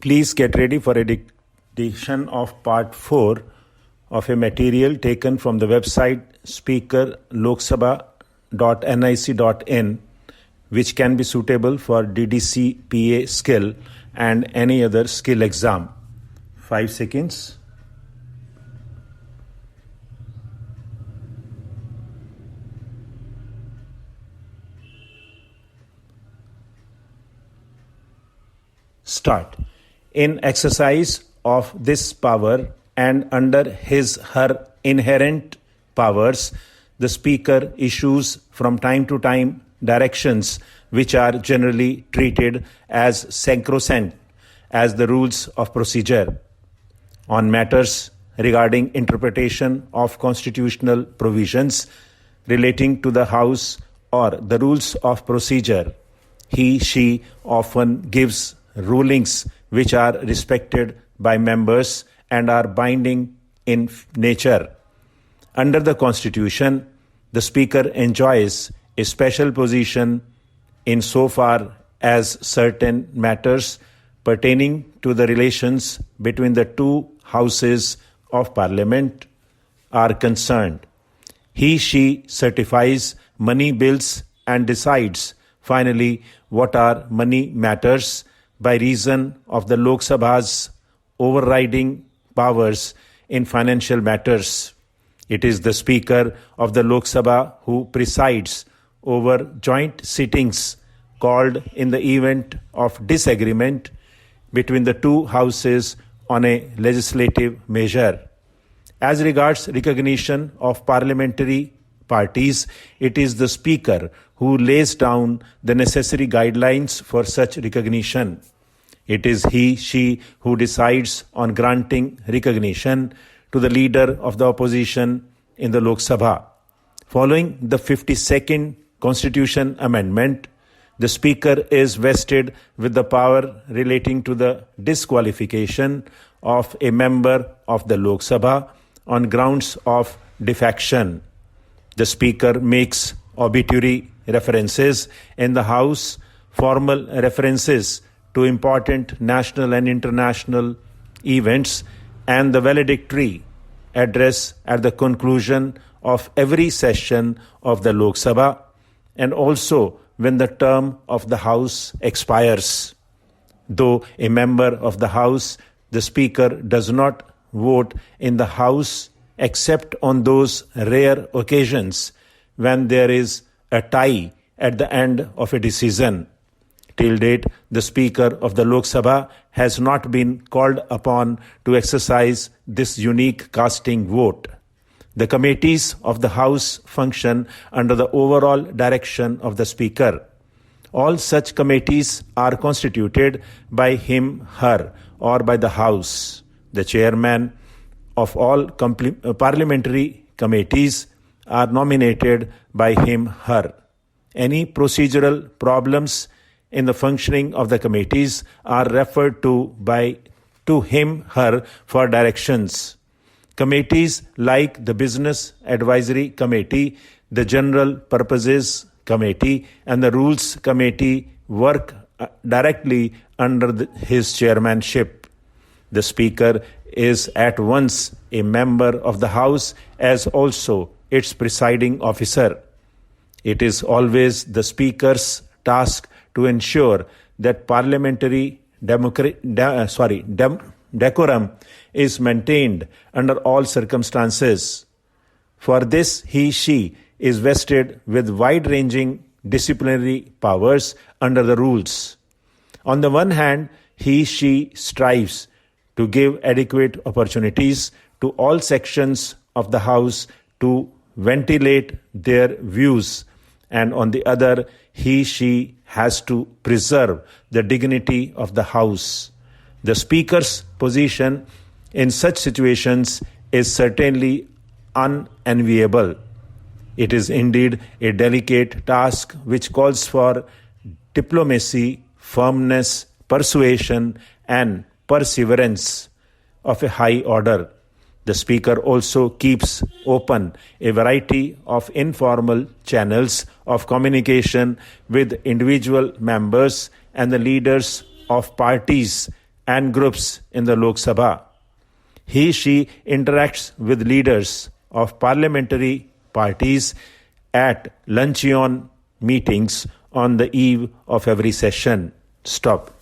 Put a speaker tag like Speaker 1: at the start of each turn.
Speaker 1: Please get ready for a dictation of part 4 of a material taken from the website speakerloksabha.nic.in, which can be suitable for DDC PA skill and any other skill exam. 5 seconds. Start. In exercise of this power and under his/her inherent powers, the Speaker issues from time to time directions which are generally treated as sacrosanct as the rules of procedure. On matters regarding interpretation of constitutional provisions relating to the House or the rules of procedure, he/she often gives rulings which are respected by members and are binding in nature. Under the Constitution, the Speaker enjoys a special position insofar as certain matters pertaining to the relations between the two houses of Parliament are concerned. He/she certifies money bills and decides finally what are money matters by reason of the Lok Sabha's overriding powers in financial matters. It is the Speaker of the Lok Sabha who presides over joint sittings called in the event of disagreement between the two houses on a legislative measure. As regards recognition of parliamentary parties, it is the Speaker who lays down the necessary guidelines for such recognition. It is he/she who decides on granting recognition to the leader of the opposition in the Lok Sabha. Following the 52nd Constitution Amendment, the Speaker is vested with the power relating to the disqualification of a member of the Lok Sabha on grounds of defection. The Speaker makes obituary references in the House, formal references to important national and international events, and the valedictory address at the conclusion of every session of the Lok Sabha, and also when the term of the House expires. Though a member of the House, the Speaker does not vote in the House except on those rare occasions when there is a tie at the end of a decision. Till date, the Speaker of the Lok Sabha has not been called upon to exercise this unique casting vote. The committees of the House function under the overall direction of the Speaker. All such committees are constituted by him/her or by the House. The chairman of all parliamentary committees are nominated by him/her. Any procedural problems in the functioning of the committees are referred to him/her for directions. Committees like the Business Advisory Committee, the General Purposes Committee, and the Rules Committee work directly under his chairmanship. The Speaker is at once a member of the House as also its presiding officer. It is always the Speaker's task to ensure that parliamentary decorum is maintained under all circumstances. For this, he/she is vested with wide-ranging disciplinary powers under the rules. On the one hand, he/she strives to give adequate opportunities to all sections of the House to ventilate their views, and on the other, he/she has to preserve the dignity of the House. The Speaker's position in such situations is certainly unenviable. It is indeed a delicate task which calls for diplomacy, firmness, persuasion, and perseverance of a high order. The Speaker also keeps open a variety of informal channels of communication with individual members and the leaders of parties and groups in the Lok Sabha. She interacts with leaders of parliamentary parties at luncheon meetings on the eve of every session. Stop.